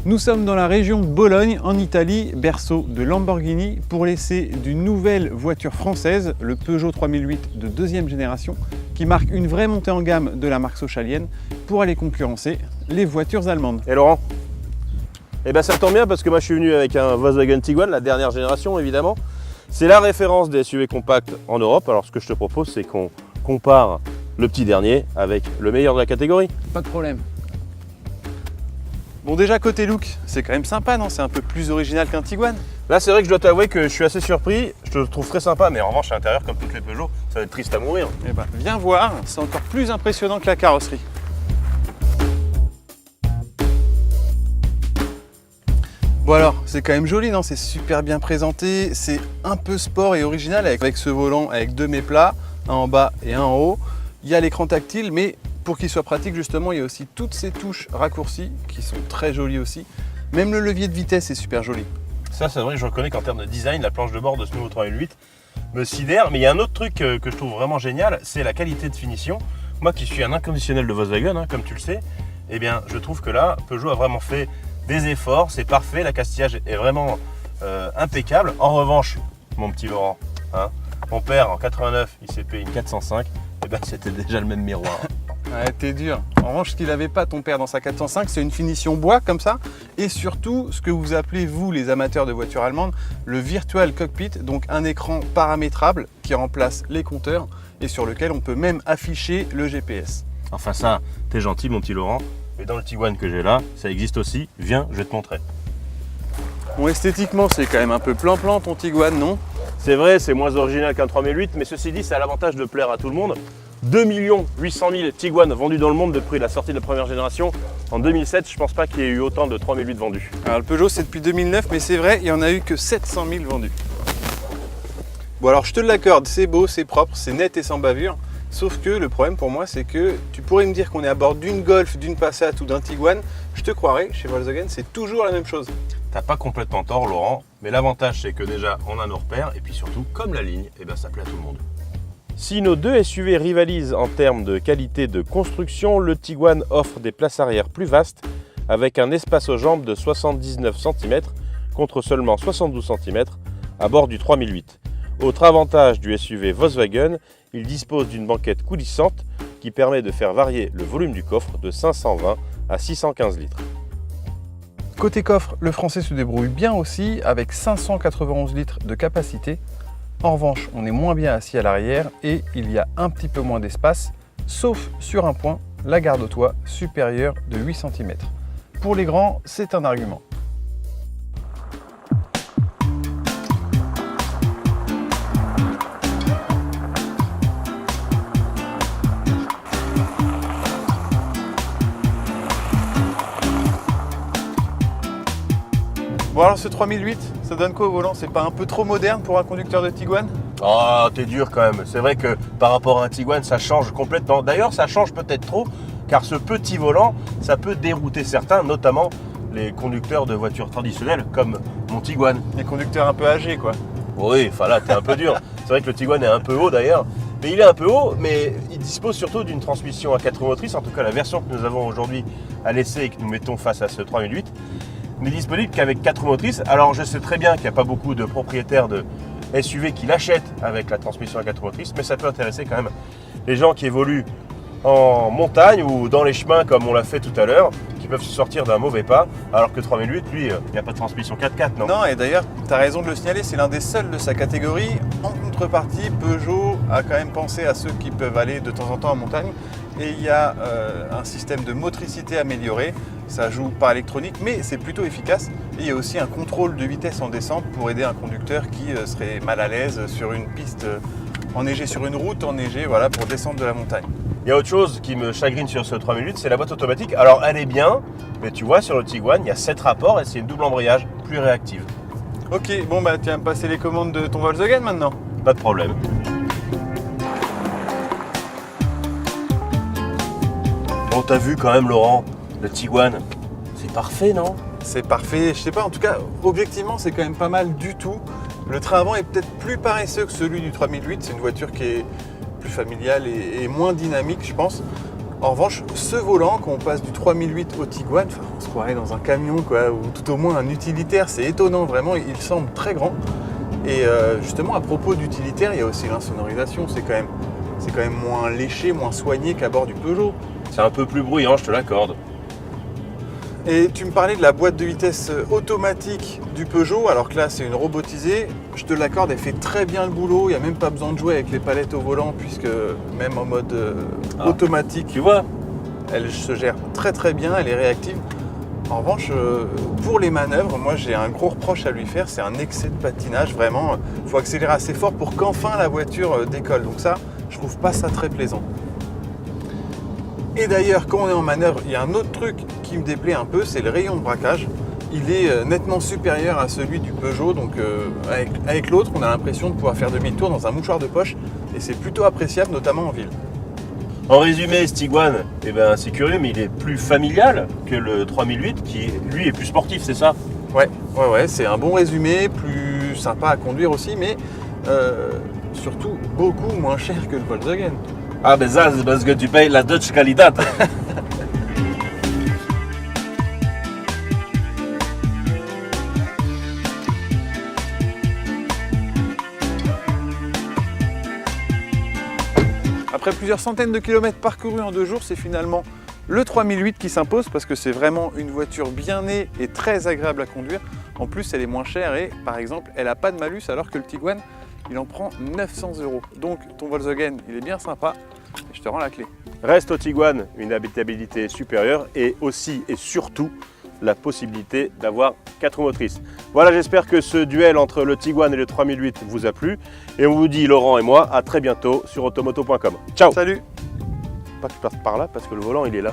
Nous sommes dans la région de Bologne, en Italie, berceau de Lamborghini, pour l'essai d'une nouvelle voiture française, le Peugeot 3008 de deuxième génération, qui marque une vraie montée en gamme de la marque sochalienne pour aller concurrencer les voitures allemandes. Et Laurent? Eh bien ça tombe bien parce que moi je suis venu avec un Volkswagen Tiguan, la dernière génération évidemment. C'est la référence des SUV compacts en Europe. Alors ce que je te propose, c'est qu'on compare le petit dernier avec le meilleur de la catégorie. Pas de problème. Bon, déjà côté look, c'est quand même sympa, non? C'est un peu plus original qu'un Tiguan. Là c'est vrai que je dois t'avouer que je suis assez surpris. Je te trouve très sympa, mais en revanche à l'intérieur, comme toutes les Peugeot, ça va être triste à mourir. Eh ben, viens voir, c'est encore plus impressionnant que la carrosserie. Bon alors, c'est quand même joli, non? C'est super bien présenté, c'est un peu sport et original avec ce volant avec deux mets plats, un en bas et un en haut. Il y a l'écran tactile, mais pour qu'il soit pratique justement, il y a aussi toutes ces touches raccourcies qui sont très jolies aussi. Même le levier de vitesse est super joli. Ça c'est vrai que je reconnais qu'en termes de design, la planche de bord de ce nouveau 3008 me sidère. Mais il y a un autre truc que je trouve vraiment génial, c'est la qualité de finition. Moi qui suis un inconditionnel de Volkswagen, comme tu le sais, eh bien je trouve que là, Peugeot a vraiment fait des efforts, c'est parfait, l'accastillage est vraiment impeccable. En revanche, mon petit Laurent, mon père en 89, il s'est payé une 405, et ben c'était déjà le même miroir. Ouais, t'es dur. En revanche, ce qu'il n'avait pas ton père dans sa 405, c'est une finition bois comme ça, et surtout ce que vous appelez, vous les amateurs de voitures allemandes, le Virtual Cockpit, donc un écran paramétrable qui remplace les compteurs et sur lequel on peut même afficher le GPS. Enfin ça, t'es gentil mon petit Laurent, mais dans le Tiguan que j'ai là, ça existe aussi, viens, je vais te montrer. Bon, esthétiquement, c'est quand même un peu plan-plan ton Tiguan, non? C'est vrai, c'est moins original qu'un 3008, mais ceci dit, ça a l'avantage de plaire à tout le monde. 2 800 000 Tiguan vendus dans le monde depuis la sortie de la première génération. En 2007, je pense pas qu'il y ait eu autant de 3008 vendus. Alors le Peugeot, c'est depuis 2009, mais c'est vrai, il n'y en a eu que 700 000 vendus. Bon alors, je te l'accorde, c'est beau, c'est propre, c'est net et sans bavure. Sauf que le problème pour moi, c'est que tu pourrais me dire qu'on est à bord d'une Golf, d'une Passat ou d'un Tiguan. Je te croirais, chez Volkswagen, c'est toujours la même chose. T'as pas complètement tort, Laurent, mais l'avantage, c'est que déjà, on a nos repères, et puis surtout, comme la ligne, eh ben, ça plaît à tout le monde. Si nos deux SUV rivalisent en termes de qualité de construction, le Tiguan offre des places arrière plus vastes, avec un espace aux jambes de 79 cm contre seulement 72 cm à bord du 3008. Autre avantage du SUV Volkswagen, il dispose d'une banquette coulissante qui permet de faire varier le volume du coffre de 520 à 615 litres. Côté coffre, le français se débrouille bien aussi avec 591 litres de capacité. En revanche, on est moins bien assis à l'arrière et il y a un petit peu moins d'espace, sauf sur un point, la garde au toit supérieure de 8 cm. Pour les grands, c'est un argument. Bon alors ce 3008, ça donne quoi au volant? C'est pas un peu trop moderne pour un conducteur de Tiguan? Oh, t'es dur quand même. C'est vrai que par rapport à un Tiguan, ça change complètement. D'ailleurs, ça change peut-être trop, car ce petit volant, ça peut dérouter certains, notamment les conducteurs de voitures traditionnelles, comme mon Tiguan. Les conducteurs un peu âgés quoi. Oui, enfin là, t'es un peu dur. C'est vrai que le Tiguan est un peu haut d'ailleurs. Mais il est un peu haut, mais il dispose surtout d'une transmission à 4 roues motrices. En tout cas, la version que nous avons aujourd'hui à l'essai et que nous mettons face à ce 3008 n'est disponible qu'avec 4 roues motrices. Alors je sais très bien qu'il n'y a pas beaucoup de propriétaires de SUV qui l'achètent avec la transmission à 4 roues motrices, mais ça peut intéresser quand même les gens qui évoluent en montagne ou dans les chemins comme on l'a fait tout à l'heure, qui peuvent se sortir d'un mauvais pas, alors que 3008, lui, il n'y a pas de transmission 4x4, non? Non, et d'ailleurs, tu as raison de le signaler, c'est l'un des seuls de sa catégorie. En contrepartie, Peugeot a quand même pensé à ceux qui peuvent aller de temps en temps en montagne. Et il y a un système de motricité amélioré. Ça joue par électronique, mais c'est plutôt efficace. Et il y a aussi un contrôle de vitesse en descente pour aider un conducteur qui serait mal à l'aise sur une piste enneigée, sur une route enneigée, voilà, pour descendre de la montagne. Il y a autre chose qui me chagrine sur ce 3008, c'est la boîte automatique. Alors elle est bien, mais tu vois sur le Tiguan, il y a 7 rapports et c'est une double embrayage plus réactive. Ok, bon bah tu vas me passer les commandes de ton Volkswagen maintenant. Pas de problème. Bon, t'as vu quand même Laurent, le Tiguan, c'est parfait non? C'est parfait, je sais pas, en tout cas, objectivement c'est quand même pas mal du tout. Le train avant est peut-être plus paresseux que celui du 3008, c'est une voiture qui est plus familiale et moins dynamique je pense. En revanche, ce volant, quand on passe du 3008 au Tiguan, on se croirait dans un camion, quoi, ou tout au moins un utilitaire. C'est étonnant, vraiment, il semble très grand. Et justement, à propos d'utilitaire, il y a aussi l'insonorisation. C'est quand même moins léché, moins soigné qu'à bord du Peugeot. C'est un peu plus bruyant, je te l'accorde. Et tu me parlais de la boîte de vitesse automatique du Peugeot, alors que là c'est une robotisée. Je te l'accorde, elle fait très bien le boulot. Il n'y a même pas besoin de jouer avec les palettes au volant, puisque même en mode automatique, Tu vois, elle se gère très très bien, elle est réactive. En revanche, pour les manœuvres, moi j'ai un gros reproche à lui faire, c'est un excès de patinage. Vraiment, il faut accélérer assez fort pour qu'enfin la voiture décolle. Donc ça, je trouve pas ça très plaisant. Et d'ailleurs, quand on est en manœuvre, il y a un autre truc qui me déplaît un peu, c'est le rayon de braquage. Il est nettement supérieur à celui du Peugeot, donc avec l'autre, on a l'impression de pouvoir faire demi-tour dans un mouchoir de poche, et c'est plutôt appréciable, notamment en ville. en résumé, ce Tiguan, eh ben, c'est curieux, mais il est plus familial que le 3008 qui, lui, est plus sportif, c'est ça? Ouais, c'est un bon résumé, plus sympa à conduire aussi, mais surtout beaucoup moins cher que le Volkswagen. Ah ben ça, c'est parce que tu payes la Dutch Qualität. Après plusieurs centaines de kilomètres parcourus en 2 jours, c'est finalement le 3008 qui s'impose parce que c'est vraiment une voiture bien née et très agréable à conduire. En plus, elle est moins chère et, par exemple, elle n'a pas de malus alors que le Tiguan, il en prend 900 €. Donc ton Volkswagen, il est bien sympa et je te rends la clé. Reste au Tiguan une habitabilité supérieure et aussi et surtout la possibilité d'avoir 4 roues motrices. Voilà, j'espère que ce duel entre le Tiguan et le 3008 vous a plu. Et on vous dit, Laurent et moi, à très bientôt sur automoto.com. Ciao. Salut! Pas que tu partes par là parce que le volant il est là.